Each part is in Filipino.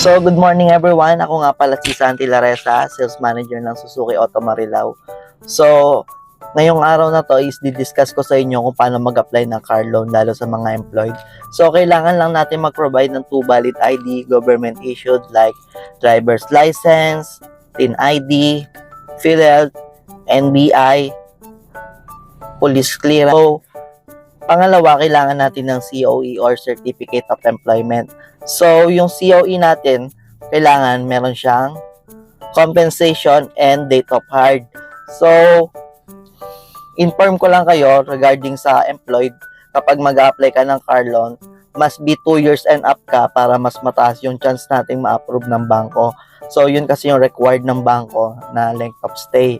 So, good morning everyone. Ako nga pala si Santi Laresa, Sales Manager ng Suzuki Auto Marilao. So, ngayong araw na to is didiscuss ko sa inyo kung paano mag-apply ng car loan lalo sa mga employed. So, kailangan lang natin mag-provide ng 2 valid ID, government issued like driver's license, TIN ID, PhilHealth, NBI, police clearance. So, pangalawa, kailangan natin ng COE or Certificate of Employment. So, yung COE natin, kailangan meron siyang compensation and date of hire. So, inform ko lang kayo regarding sa employed, kapag mag-apply ka ng car loan, must be 2 years and up ka para mas mataas yung chance nating ma-approve ng bangko. So, yun kasi yung required ng bangko na length of stay.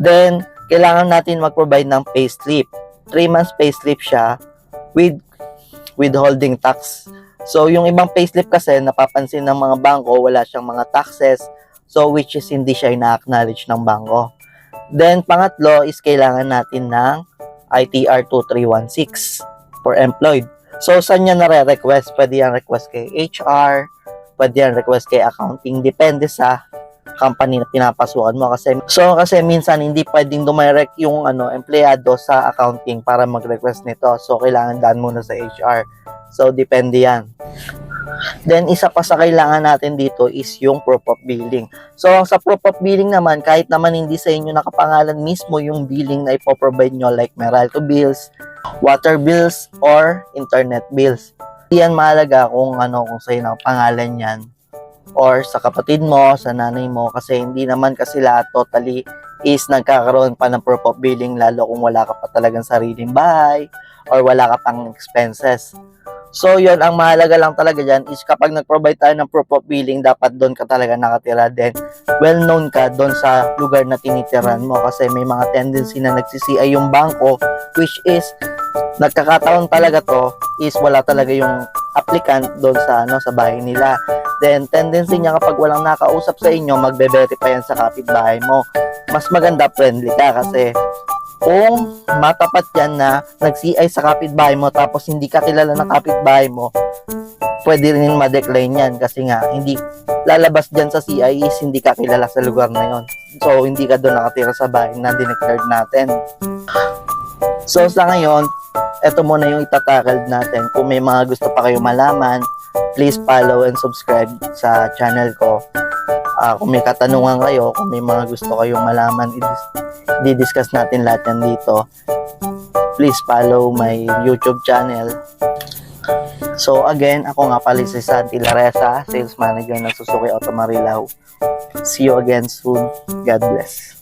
Then, kailangan natin mag-provide ng payslip. 3 months payslip siya with withholding tax. So, yung ibang payslip kasi, napapansin ng mga bangko, wala siyang mga taxes. So, which is hindi siya ina-acknowledge ng bangko. Then, pangatlo is kailangan natin ng ITR 2316 for employed. So, saan niya nare-request? Pwede yan request kay HR, pwede yan request kay accounting. Depende sa company na pinapasukan mo. Kasi minsan, hindi pwedeng dumirect yung empleyado sa accounting para mag-request nito. So, kailangan daan muna sa HR. So, depende yan. Then, isa pa sa kailangan natin dito is yung proof of billing. So, sa proof of billing naman, kahit naman hindi sa inyo nakapangalan mismo yung billing na ipoprovide nyo like Meralco bills, water bills, or internet bills. Hindi yan mahalaga kung sa'yo nakapangalan yan or sa kapatid mo, sa nanay mo, kasi hindi naman kasi lahat totally is nagkakaroon pa ng proof of billing, lalo kung wala ka pa talagang sariling bahay or wala ka pang expenses. So, yun, ang mahalaga lang talaga dyan is kapag nag-provide tayo ng proof of billing, dapat doon ka talaga nakatira din. Well-known ka doon sa lugar na tinitiran mo kasi may mga tendency na nagsisi-CI yung bangko, which is, nagkakataon talaga to, is wala talaga yung applicant doon sa bahay nila. Then, tendency niya kapag walang nakausap sa inyo, magbe-verify yan sa kapitbahay mo. Mas maganda friendly ka kasi kung matapat yan na nag-CI sa kapitbahay mo tapos hindi ka kilala ng kapitbahay mo, pwede rin ma-decline yan kasi nga hindi lalabas dyan sa CI is hindi ka kilala sa lugar na yon. So, hindi ka doon nakatira sa bahay na dineclared natin. So, sa ngayon, eto muna yung itatakald natin. Kung may mga gusto pa kayo malaman, please follow and subscribe sa channel ko. Kung may katanungan kayo, kung may mga gusto kayong malaman, i-discuss natin lahat yan dito. Please follow my YouTube channel. So again, ako nga pala si Santi Laresa, Sales Manager ng Suzuki Auto Marilao. See you again soon. God bless.